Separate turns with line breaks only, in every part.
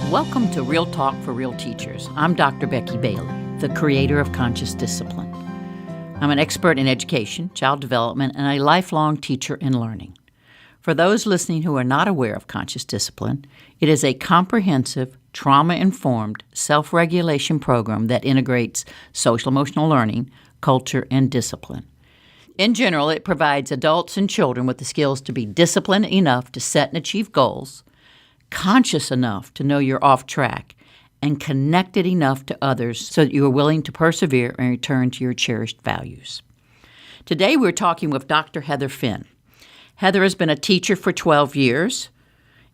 Welcome to Real Talk for Real Teachers. I'm Dr. Becky Bailey, the creator of Conscious Discipline. I'm an expert in education, child development, and a lifelong teacher in learning. For those listening who are not aware of Conscious Discipline, it is a comprehensive, trauma-informed self-regulation program that integrates social-emotional learning, culture, and discipline. In general, it provides adults and children with the skills to be disciplined enough to set and achieve goals, conscious enough to know you're off track, and connected enough to others so that you are willing to persevere and return to your cherished values. Today we're talking with Dr. Heather Finn. Heather has been a teacher for 12 years,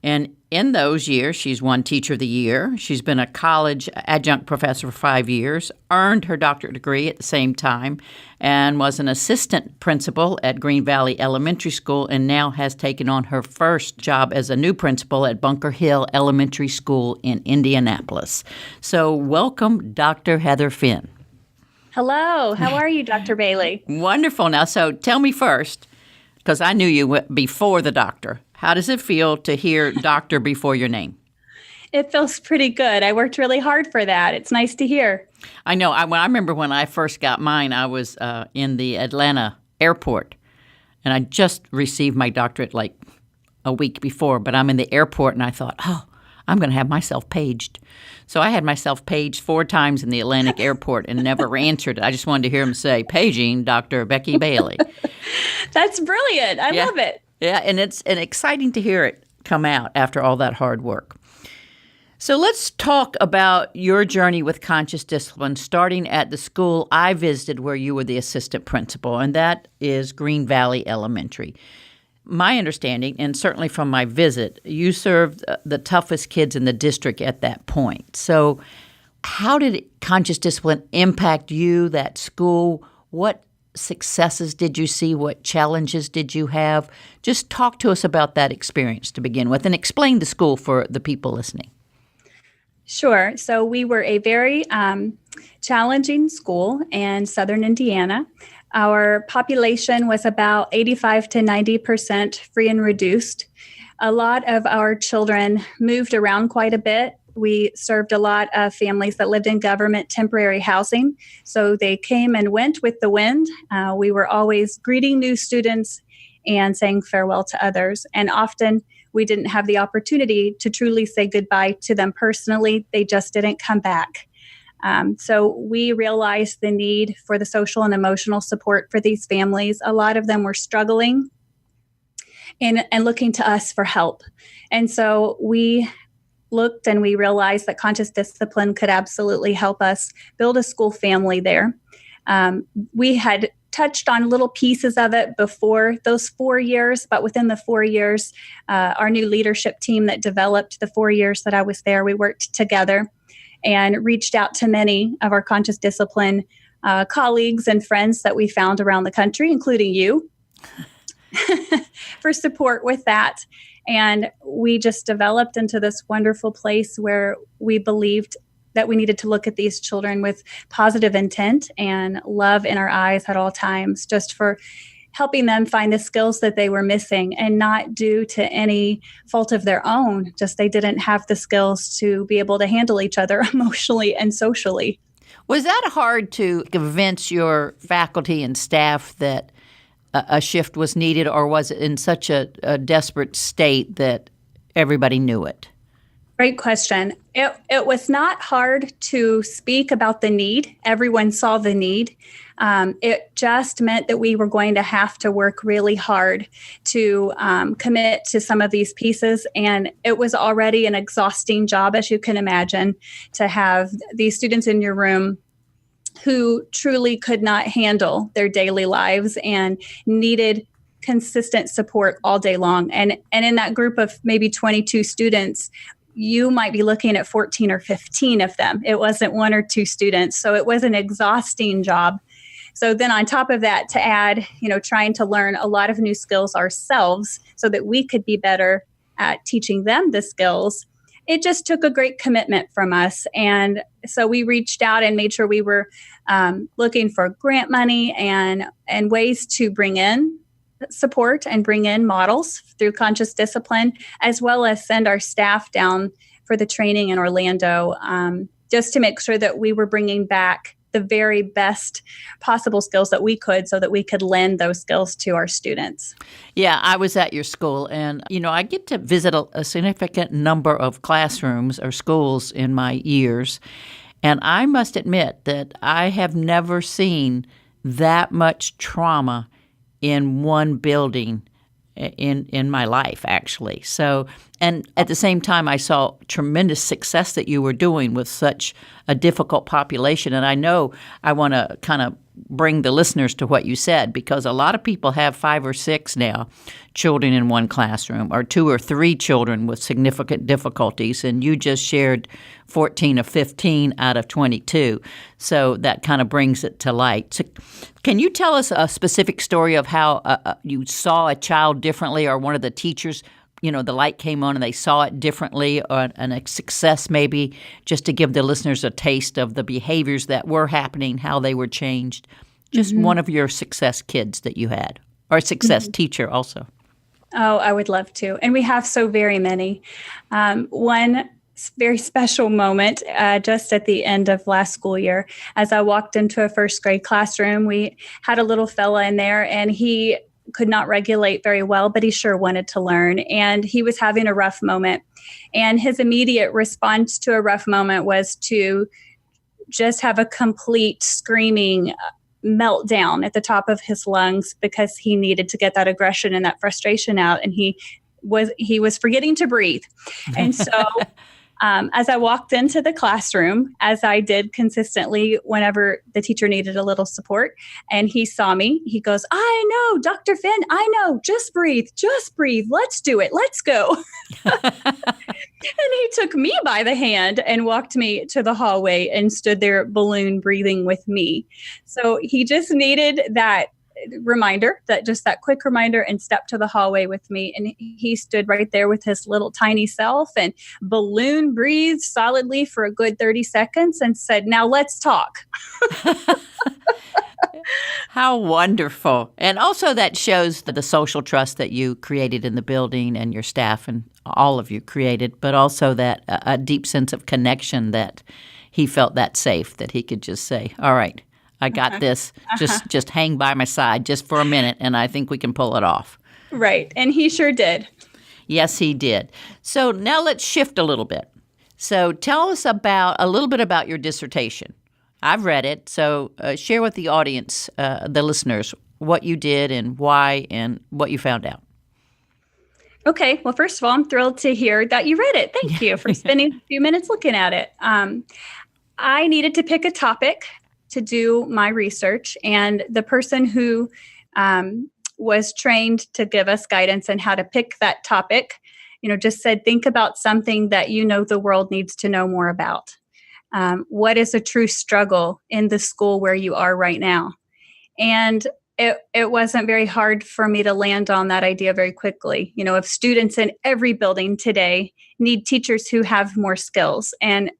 and in those years she's won Teacher of the Year. She's been a college adjunct professor for 5 years, earned her doctorate degree at the same time, and was an assistant principal at Green Valley Elementary School, and now has taken on her first job as a new principal at Bunker Hill Elementary School in Indianapolis. So welcome, Dr. Heather Finn.
Hello. How are you, Dr. Bailey?
Wonderful. Now, so tell me first, because I knew you before the doctor. How does it feel to hear doctor before your name?
It feels pretty good. I worked really hard for that. It's nice to hear.
I know. I remember when I first got mine, I was in the Atlanta airport, and I just received my doctorate like a week before, but I'm in the airport, and I thought, I'm going to have myself paged. So I had myself paged 4 times in the Atlantic airport and never answered it. I just wanted to hear him say, paging Dr. Becky Bailey.
That's brilliant. I love it.
Yeah, and it's exciting to hear it come out after all that hard work. So let's talk about your journey with Conscious Discipline, starting at the school I visited where you were the assistant principal, and that is Green Valley Elementary. My understanding, and certainly from my visit, you served the toughest kids in the district at that point. So how did Conscious Discipline impact you, that school? What successes did you see? What challenges did you have? Just talk to us about that experience to begin with, and explain the school for the people listening.
Sure. So we were a very challenging school in southern Indiana. Our population was about 85 to 90% free and reduced. A lot of our children moved around quite a bit. We served a lot of families that lived in government temporary housing. So they came and went with the wind. We were always greeting new students and saying farewell to others. And often we didn't have the opportunity to truly say goodbye to them personally. They just didn't come back. So we realized the need for the social and emotional support for these families. A lot of them were struggling and looking to us for help. And so we looked and we realized that Conscious Discipline could absolutely help us build a school family there. We had touched on little pieces of it before those 4 years, but within the 4 years, our new leadership team that developed the 4 years that I was there, we worked together and reached out to many of our Conscious Discipline colleagues and friends that we found around the country, including you, for support with that. And we just developed into this wonderful place where we believed that we needed to look at these children with positive intent and love in our eyes at all times, just for helping them find the skills that they were missing, and not due to any fault of their own. Just they didn't have the skills to be able to handle each other emotionally and socially.
Was that hard to convince your faculty and staff that a shift was needed, or was it in such a desperate state that everybody knew it?
Great question. It was not hard to speak about the need. Everyone saw the need. It just meant that we were going to have to work really hard to commit to some of these pieces. And it was already an exhausting job, as you can imagine, to have these students in your room who truly could not handle their daily lives and needed consistent support all day long. And in that group of maybe 22 students, you might be looking at 14 or 15 of them. It wasn't 1 or 2 students. So it was an exhausting job. So then on top of that, to add, trying to learn a lot of new skills ourselves so that we could be better at teaching them the skills, it just took a great commitment from us. And so we reached out and made sure we were looking for grant money and ways to bring in support and bring in models through Conscious Discipline, as well as send our staff down for the training in Orlando, just to make sure that we were bringing back the very best possible skills that we could so that we could lend those skills to our students.
Yeah, I was at your school, and, I get to visit a significant number of classrooms or schools in my years, and I must admit that I have never seen that much trauma in one building in my life, actually. So, and at the same time, I saw tremendous success that you were doing with such a difficult population. And I know I want to kind of bring the listeners to what you said, because a lot of people have 5 or 6 now children in one classroom, or 2 or 3 children with significant difficulties, and you just shared 14 or 15 out of 22. So that kind of brings it to light. So can you tell us a specific story of how you saw a child differently, or one of the teachers, the light came on and they saw it differently, and a success maybe, just to give the listeners a taste of the behaviors that were happening, how they were changed? Just one of your success kids that you had, or a success teacher also.
Oh, I would love to. And we have so very many. One very special moment just at the end of last school year, as I walked into a first grade classroom, we had a little fella in there, and he could not regulate very well, but he sure wanted to learn. And he was having a rough moment. And his immediate response to a rough moment was to just have a complete screaming meltdown at the top of his lungs, because he needed to get that aggression and that frustration out. And he was forgetting to breathe. And so as I walked into the classroom, as I did consistently whenever the teacher needed a little support, and he saw me, he goes, "I know, Dr. Finn, I know, just breathe, let's do it, let's go." And he took me by the hand and walked me to the hallway and stood there balloon breathing with me. So he just needed that reminder, that quick reminder, and stepped to the hallway with me. And he stood right there with his little tiny self and balloon breathed solidly for a good 30 seconds and said, "Now let's talk."
How wonderful. And also that shows the social trust that you created in the building, and your staff and all of you created, but also that a deep sense of connection, that he felt that safe, that he could just say, "All right, I got this. Just hang by my side just for a minute, and I think we can pull it off."
Right. And he sure did.
Yes, he did. So now let's shift a little bit. So tell us a little bit about your dissertation. I've read it, so share with the audience, the listeners, what you did and why and what you found out.
Okay. Well, first of all, I'm thrilled to hear that you read it. Thank you for spending a few minutes looking at it. I needed to pick a topic to do my research, and the person who was trained to give us guidance on how to pick that topic, just said, think about something that the world needs to know more about. What is a true struggle in the school where you are right now? And it wasn't very hard for me to land on that idea very quickly. If students in every building today need teachers who have more skills, and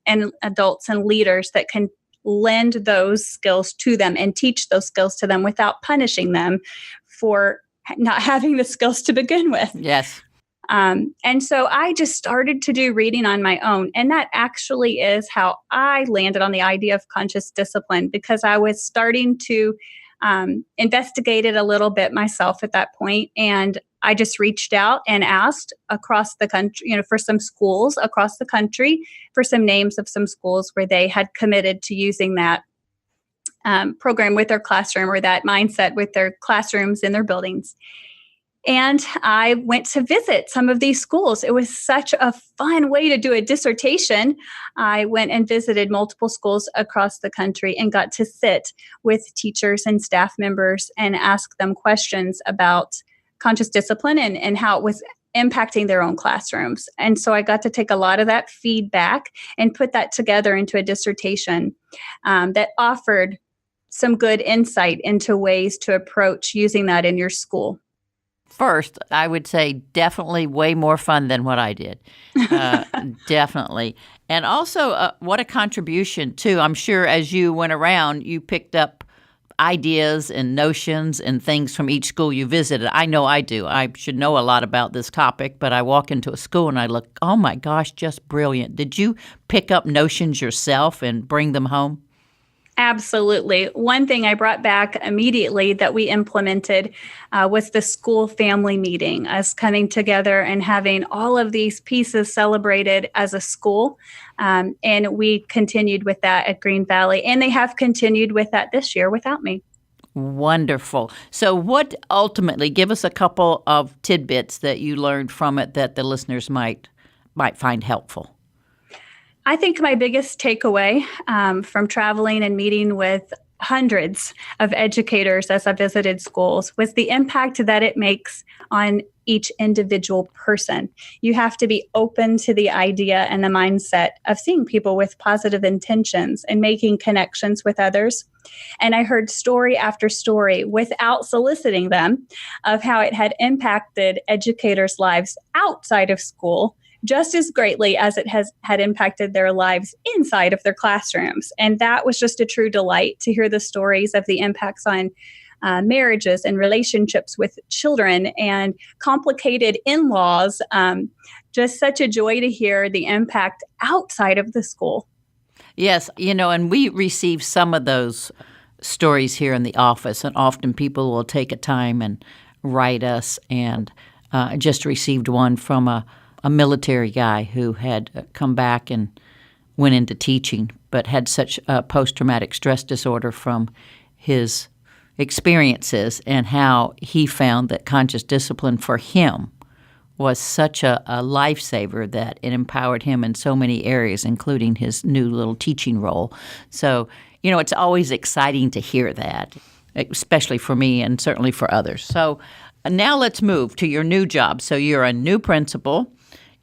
adults and leaders that can lend those skills to them and teach those skills to them without punishing them for not having the skills to begin with.
Yes.
And so I just started to do reading on my own. And that actually is how I landed on the idea of conscious discipline, because I was starting to investigate it a little bit myself at that point. And I just reached out and asked across the country, for some schools across the country, for some names of some schools where they had committed to using that program with their classroom, or that mindset with their classrooms in their buildings. And I went to visit some of these schools. It was such a fun way to do a dissertation. I went and visited multiple schools across the country and got to sit with teachers and staff members and ask them questions about conscious discipline and how it was impacting their own classrooms. And so I got to take a lot of that feedback and put that together into a dissertation that offered some good insight into ways to approach using that in your school.
First, I would say definitely way more fun than what I did. Definitely. And also, what a contribution, too. I'm sure as you went around, you picked up ideas and notions and things from each school you visited. I know I do. I should know a lot about this topic, but I walk into a school and I look, oh my gosh, just brilliant. Did you pick up notions yourself and bring them home?
Absolutely. One thing I brought back immediately that we implemented was the school family meeting, us coming together and having all of these pieces celebrated as a school. And we continued with that at Green Valley, and they have continued with that this year without me.
Wonderful. So what ultimately, give us a couple of tidbits that you learned from it that the listeners might find helpful.
I think my biggest takeaway from traveling and meeting with hundreds of educators as I visited schools was the impact that it makes on each individual person. You have to be open to the idea and the mindset of seeing people with positive intentions and making connections with others. And I heard story after story without soliciting them of how it had impacted educators' lives outside of school just as greatly as it had impacted their lives inside of their classrooms. And that was just a true delight to hear the stories of the impacts on marriages and relationships with children and complicated in-laws. Just such a joy to hear the impact outside of the school.
Yes, and we receive some of those stories here in the office, and often people will take a time and write us, and I just received one from a military guy who had come back and went into teaching, but had such a post-traumatic stress disorder from his experiences, and how he found that conscious discipline for him was such a lifesaver that it empowered him in so many areas, including his new little teaching role. So, it's always exciting to hear that, especially for me and certainly for others. So now let's move to your new job. So you're a new principal.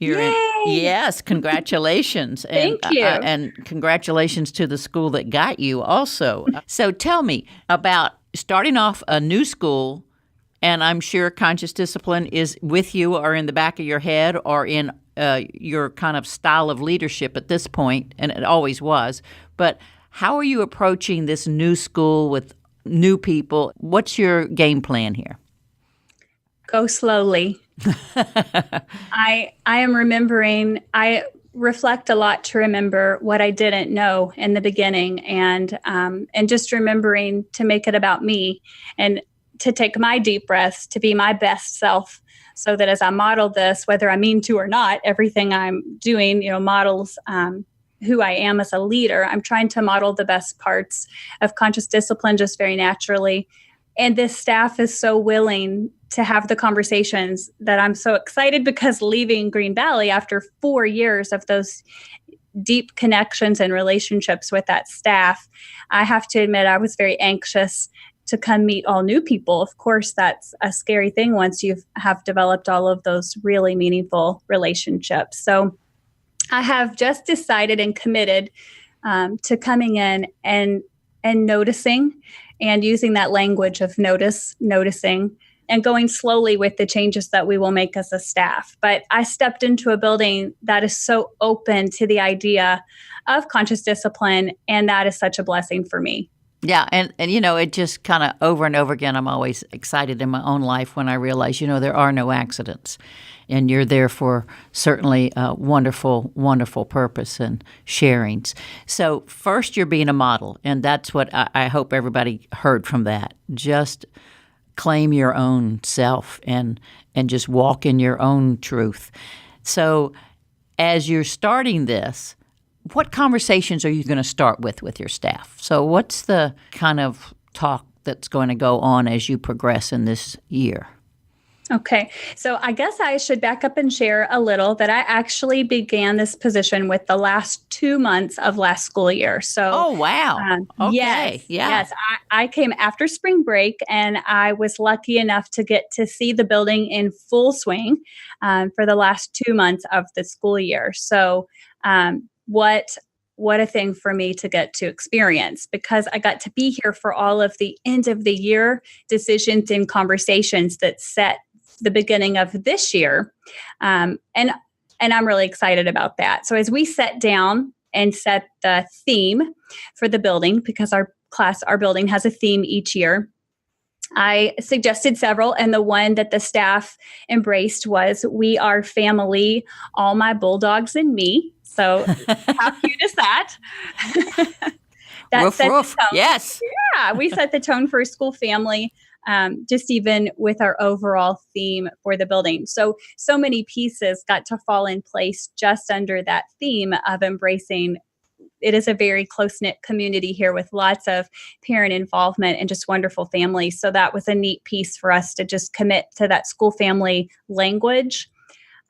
Yes, congratulations.
Thank you.
And congratulations to the school that got you also. So tell me about starting off a new school, and I'm sure conscious discipline is with you or in the back of your head or in your kind of style of leadership at this point, and it always was. But how are you approaching this new school with new people? What's your game plan here?
Go slowly. I am remembering, I reflect a lot to remember what I didn't know in the beginning, and just remembering to make it about me and to take my deep breaths, to be my best self, so that as I model this, whether I mean to or not, everything I'm doing, models who I am as a leader. I'm trying to model the best parts of conscious discipline just very naturally. And this staff is so willing to have the conversations that I'm so excited, because leaving Green Valley after 4 years of those deep connections and relationships with that staff, I have to admit I was very anxious to come meet all new people. Of course, that's a scary thing once you have developed all of those really meaningful relationships. So I have just decided and committed to coming in and noticing and using that language of noticing, and going slowly with the changes that we will make as a staff. But I stepped into a building that is so open to the idea of conscious discipline, and that is such a blessing for me.
Yeah, and it just kind of over and over again, I'm always excited in my own life when I realize, there are no accidents, and you're there for certainly a wonderful, wonderful purpose and sharings. So first, you're being a model, and that's what I hope everybody heard from that. Just claim your own self and just walk in your own truth. So as you're starting this, what conversations are you going to start with your staff? So what's the kind of talk that's going to go on as you progress in this year?
Okay. So I guess I should back up and share a little that I actually began this position with the last 2 months of last school year. So,
oh, wow. Okay.
Yes. I came after spring break, and I was lucky enough to get to see the building in full swing for the last 2 months of the school year. So, what a thing for me to get to experience, because I got to be here for all of the end of the year decisions and conversations that set the beginning of this year. And I'm really excited about that. So as we sat down and set the theme for the building, because our our building has a theme each year. I suggested several, and the one that the staff embraced was "We Are Family, All My Bulldogs and Me." So how cute is that? That
Woof,
set the
woof.
tone.
Yes.
Yeah, we set the tone for a school family, just even with our overall theme for the building. So many pieces got to fall in place just under that theme of embracing. It is a very close-knit community here with lots of parent involvement and just wonderful families. So that was a neat piece for us to just commit to that school family language.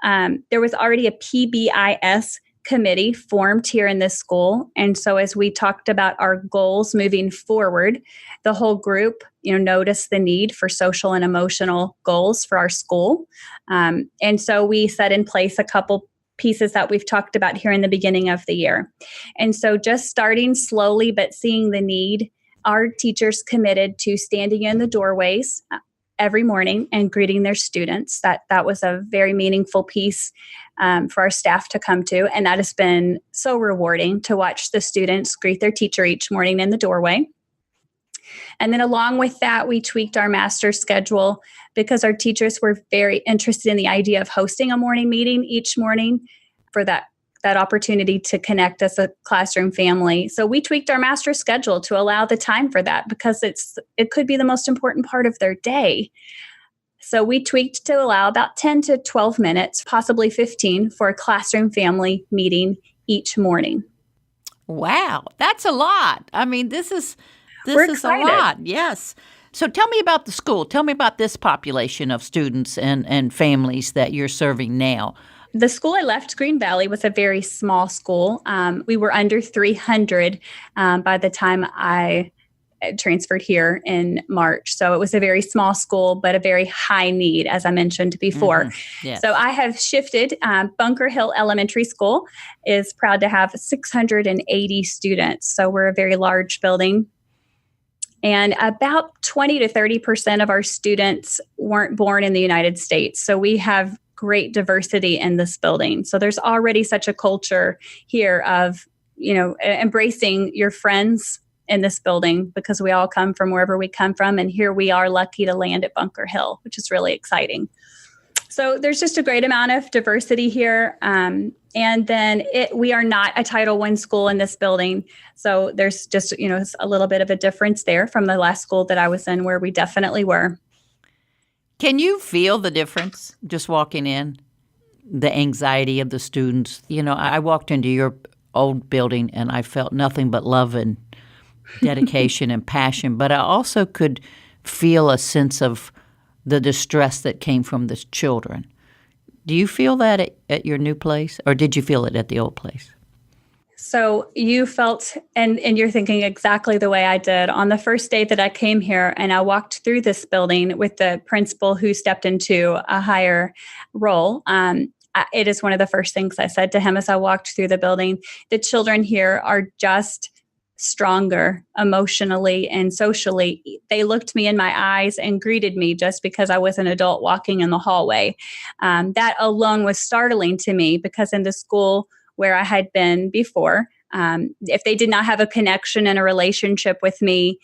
There was already a PBIS committee formed here in this school. And so as we talked about our goals moving forward, the whole group, noticed the need for social and emotional goals for our school. And so we set in place a couple pieces that we've talked about here in the beginning of the year. And so just starting slowly, but seeing the need, our teachers committed to standing in the doorways every morning and greeting their students. That was a very meaningful piece for our staff to come to. And that has been so rewarding to watch the students greet their teacher each morning in the doorway. And then along with that, we tweaked our master schedule because our teachers were very interested in the idea of hosting a morning meeting each morning for that opportunity to connect as a classroom family. So we tweaked our master schedule to allow the time for that because it could be the most important part of their day. So we tweaked to allow about 10 to 12 minutes, possibly 15, for a classroom family meeting each morning.
Wow, that's a lot. I mean, this is a lot. Yes. So tell me about the school. Tell me about this population of students and families that you're serving now.
The school I left, Green Valley, was a very small school. We were under 300 by the time I transferred here in March. So it was a very small school, but a very high need, as I mentioned before.
Mm-hmm. Yes.
So I have shifted. Bunker Hill Elementary School is proud to have 680 students. So we're a very large building. And about 20 to 30% of our students weren't born in the United States. So we have great diversity in this building. So there's already such a culture here of, embracing your friends in this building because we all come from wherever we come from. And here we are lucky to land at Bunker Hill, which is really exciting. So there's just a great amount of diversity here. And then we are not a Title I school in this building. So there's just, a little bit of a difference there from the last school that I was in where we definitely were.
Can you feel the difference just walking in? The anxiety of the students? I walked into your old building and I felt nothing but love and dedication and passion, but I also could feel a sense of the distress that came from the children. Do you feel that at your new place, or did you feel it at the old place?
So you felt, and you're thinking exactly the way I did on the first day that I came here, and I walked through this building with the principal who stepped into a higher role. It is one of the first things I said to him as I walked through the building. The children here are just stronger emotionally and socially. They looked me in my eyes and greeted me just because I was an adult walking in the hallway. That alone was startling to me because in the school where I had been before, if they did not have a connection and a relationship with me,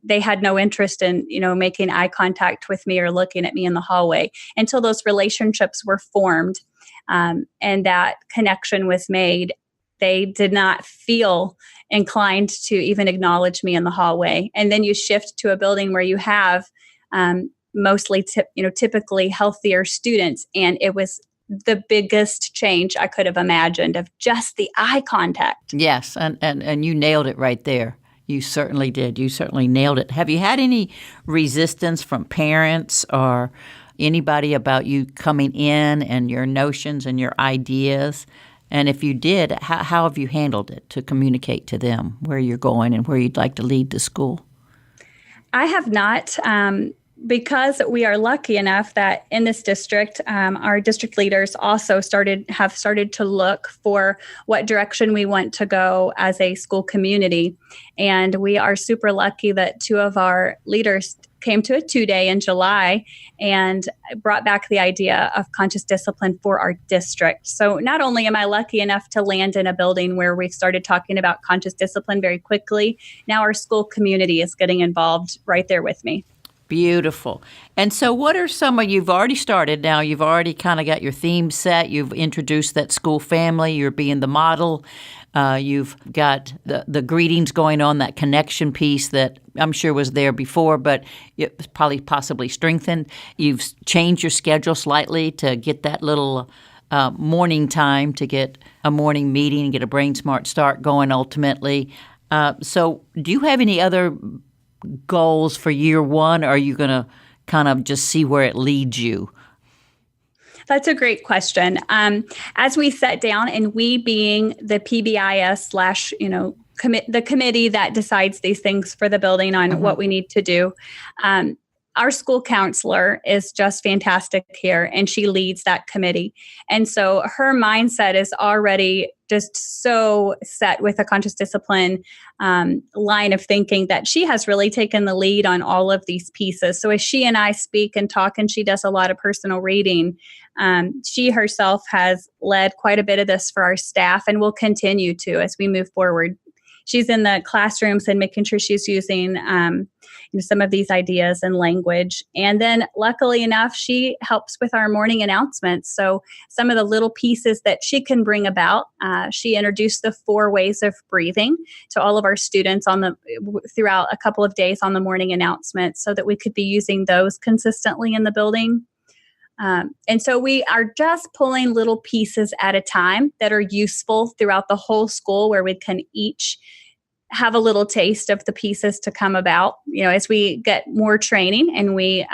they had no interest in, making eye contact with me or looking at me in the hallway until those relationships were formed and that connection was made. They did not feel inclined to even acknowledge me in the hallway. And then you shift to a building where you have mostly, typically healthier students. And it was the biggest change I could have imagined of just the eye contact.
Yes, and you nailed it right there. You certainly did. You certainly nailed it. Have you had any resistance from parents or anybody about you coming in and your notions and your ideas? And if you did, how have you handled it to communicate to them where you're going and where you'd like to lead the school?
I have not, because we are lucky enough that in this district, our district leaders also have started to look for what direction we want to go as a school community. And we are super lucky that two of our leaders came to a 2-day in July and brought back the idea of conscious discipline for our district. So not only am I lucky enough to land in a building where we've started talking about conscious discipline very quickly, now our school community is getting involved right there with me.
Beautiful. And so what are you've already started now, you've already kind of got your theme set, you've introduced that school family, you're being the model, you've got the greetings going on, that connection piece that I'm sure was there before, but it's probably possibly strengthened. You've changed your schedule slightly to get that little morning time, to get a morning meeting and get a Brain Smart Start going ultimately. So do you have any other goals for year one, or are you going to kind of just see where it leads you?
That's a great question. As we sat down, and we being the PBIS / the committee that decides these things for the building on what we need to do, our school counselor is just fantastic here, and she leads that committee. And so her mindset is already just so set with a conscious discipline line of thinking that she has really taken the lead on all of these pieces. So as she and I speak and talk, and she does a lot of personal reading, she herself has led quite a bit of this for our staff and will continue to as we move forward. She's in the classrooms and making sure she's using some of these ideas and language. And then luckily enough, she helps with our morning announcements. So some of the little pieces that she can bring about, she introduced the 4 ways of breathing to all of our students throughout a couple of days on the morning announcements, so that we could be using those consistently in the building. And so we are just pulling little pieces at a time that are useful throughout the whole school, where we can each have a little taste of the pieces to come about, as we get more training and we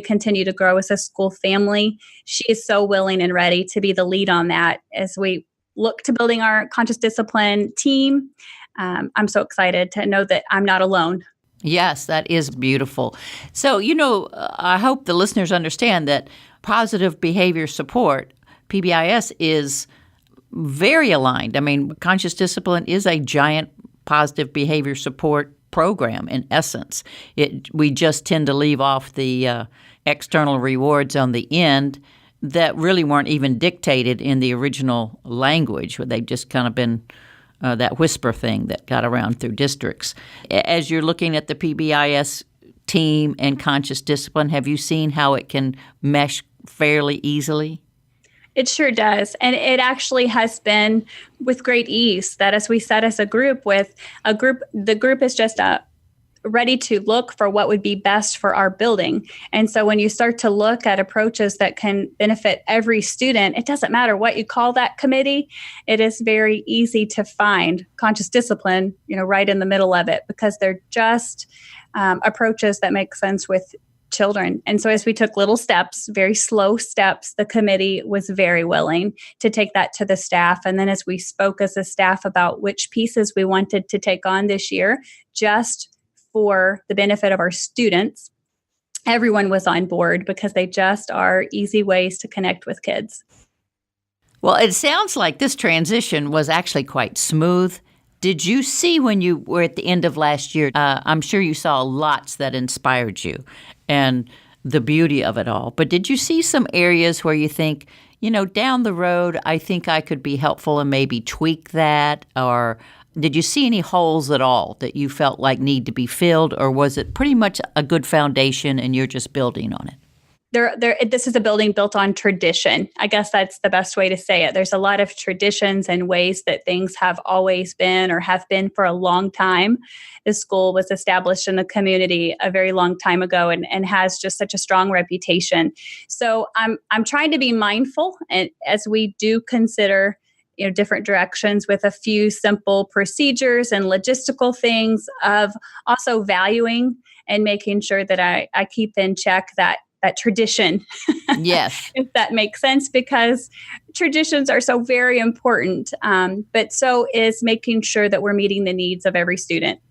continue to grow as a school family. She is so willing and ready to be the lead on that as we look to building our conscious discipline team. I'm so excited to know that I'm not alone.
Yes, that is beautiful. So, I hope the listeners understand that positive behavior support, PBIS, is very aligned. I mean, conscious discipline is a giant positive behavior support program in essence. We just tend to leave off the external rewards on the end that really weren't even dictated in the original language. They've just kind of been that whisper thing that got around through districts. As you're looking at the PBIS team and conscious discipline, have you seen how it can mesh fairly easily?
It sure does. And it actually has been with great ease that as we sat as a group, the group is just ready to look for what would be best for our building. And so when you start to look at approaches that can benefit every student, it doesn't matter what you call that committee. It is very easy to find conscious discipline, right in the middle of it, because they're just approaches that make sense with children. And so as we took little steps, very slow steps, the committee was very willing to take that to the staff. And then as we spoke as a staff about which pieces we wanted to take on this year, just for the benefit of our students, everyone was on board because they just are easy ways to connect with kids.
Well, it sounds like this transition was actually quite smooth. Did you see when you were at the end of last year, I'm sure you saw lots that inspired you and the beauty of it all, but did you see some areas where you think, down the road, I think I could be helpful and maybe tweak that? Or did you see any holes at all that you felt like need to be filled, or was it pretty much a good foundation and you're just building on it?
This is a building built on tradition. I guess that's the best way to say it. There's a lot of traditions and ways that things have always been or have been for a long time. The school was established in the community a very long time ago and has just such a strong reputation. So I'm trying to be mindful, and as we do consider different directions with a few simple procedures and logistical things, of also valuing and making sure that I keep in check that tradition.
Yes.
If that makes sense, because traditions are so very important, but so is making sure that we're meeting the needs of every student.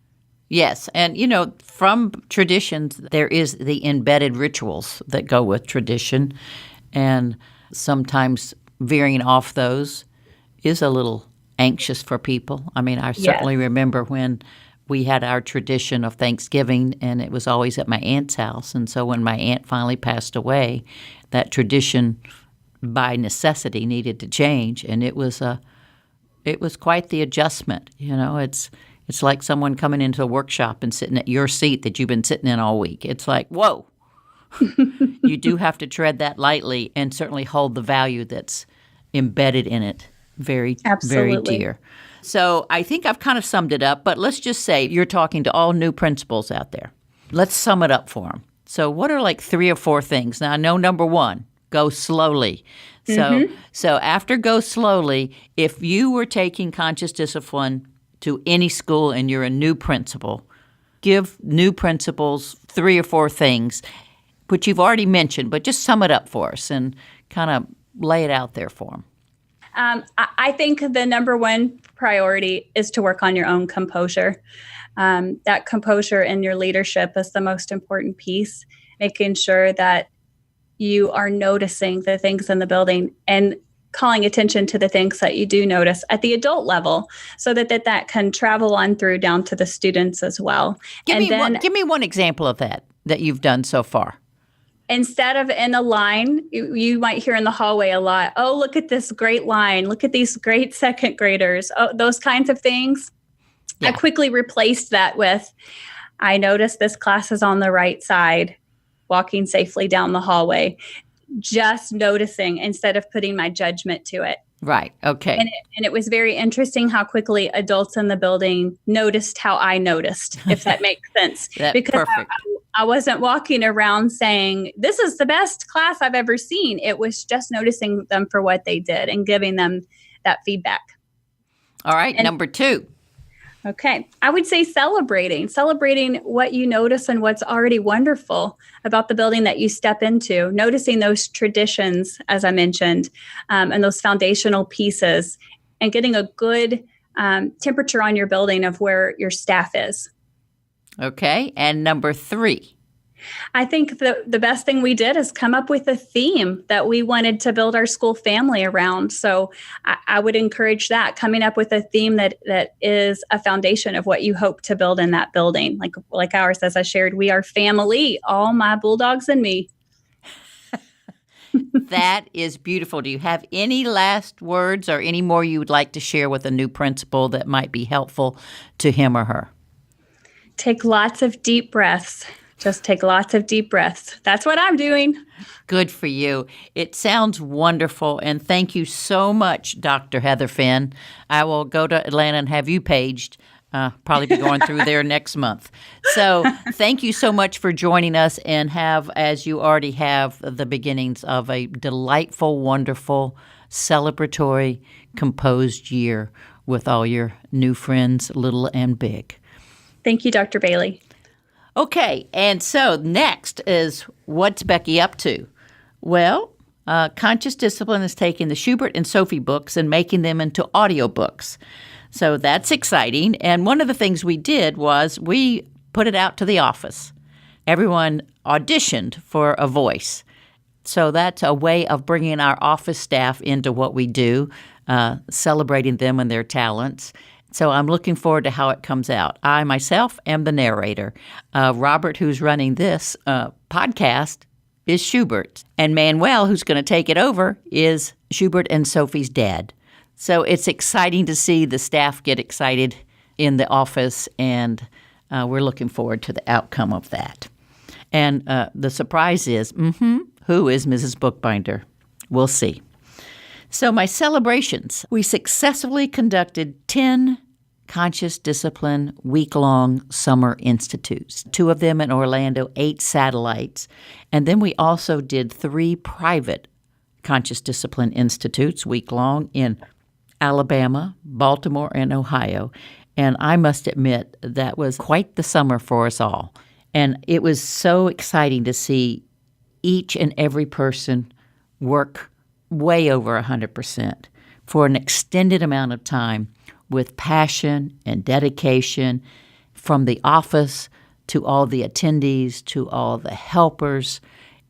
Yes. And, from traditions, there is the embedded rituals that go with tradition. And sometimes veering off those is a little anxious for people. I mean, I certainly remember when we had our tradition of Thanksgiving, and it was always at my aunt's house. And so when my aunt finally passed away, that tradition by necessity needed to change, and it was quite the adjustment. It's like someone coming into a workshop and sitting at your seat that you've been sitting in all week. It's like, whoa. You do have to tread that lightly and certainly hold the value that's embedded in it very,
Absolutely.
very dear. So I think I've kind of summed it up, but let's just say you're talking to all new principals out there. Let's sum it up for them. So what are like 3 or 4 things? Now, I know number 1, go slowly. So after go slowly, if you were taking conscious discipline to any school and you're a new principal, give new principals 3 or 4 things, which you've already mentioned, but just sum it up for us and kind of lay it out there for them.
I think the number 1 priority is to work on your own composure. That composure in your leadership is the most important piece, making sure that you are noticing the things in the building and calling attention to the things that you do notice at the adult level so that can travel on through down to the students as well.
Give me one example of that you've done so far.
Instead of in a line, you might hear in the hallway a lot, oh, look at this great line. Look at these great second graders. Oh, those kinds of things. Yeah. I quickly replaced that with, I noticed this class is on the right side, walking safely down the hallway. Just noticing instead of putting my judgment to it.
Right. Okay.
And it was very interesting how quickly adults in the building noticed how I noticed, if that makes sense. Because
perfect.
I wasn't walking around saying, this is the best class I've ever seen. It was just noticing them for what they did and giving them that feedback.
All right. And number 2.
Okay. I would say celebrating what you notice and what's already wonderful about the building that you step into, noticing those traditions, as I mentioned, and those foundational pieces, and getting a good temperature on your building of where your staff is.
Okay. And number 3.
I think the best thing we did is come up with a theme that we wanted to build our school family around. So I would encourage that, coming up with a theme that is a foundation of what you hope to build in that building. Like ours, as I shared, we are family, all my Bulldogs and me.
That is beautiful. Do you have any last words or any more you would like to share with a new principal that might be helpful to him or her?
Take lots of deep breaths. Just take lots of deep breaths. That's what I'm doing.
Good for you. It sounds wonderful. And thank you so much, Dr. Heather Finn. I will go to Atlanta and have you paged. Probably be going through there next month. So thank you so much for joining us, and have, as you already have, the beginnings of a delightful, wonderful, celebratory, composed year with all your new friends, little and big.
Thank you, Dr. Bailey.
Okay, and so next is, what's Becky up to? Well, Conscious Discipline is taking the Schubert and Sophie books and making them into audiobooks. So that's exciting. And one of the things we did was we put it out to the office. Everyone auditioned for a voice. So that's a way of bringing our office staff into what we do, celebrating them and their talents. So I'm looking forward to how it comes out. I myself am the narrator. Robert, who's running this podcast, is Schubert. And Manuel, who's going to take it over, is Schubert and Sophie's dad. So it's exciting to see the staff get excited in the office, and we're looking forward to the outcome of that. And the surprise is, who is Mrs. Bookbinder? We'll see. So my celebrations. We successfully conducted 10 Conscious Discipline week-long summer institutes, 2 of them in Orlando, 8 satellites. And then we also did 3 private Conscious Discipline institutes week-long in Alabama, Baltimore, and Ohio. And I must admit, that was quite the summer for us all. And it was so exciting to see each and every person work way over 100% for an extended amount of time with passion and dedication, from the office to all the attendees to all the helpers.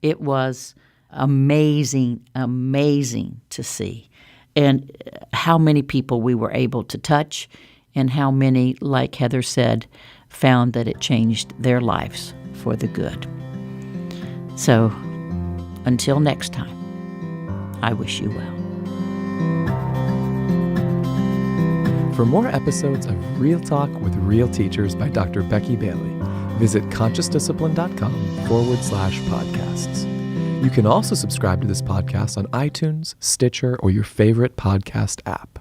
It was amazing, amazing to see. And how many people we were able to touch and how many, like Heather said, found that it changed their lives for the good. So, until next time, I wish you well.
For more episodes of Real Talk with Real Teachers by Dr. Becky Bailey, visit consciousdiscipline.com/podcasts. You can also subscribe to this podcast on iTunes, Stitcher, or your favorite podcast app.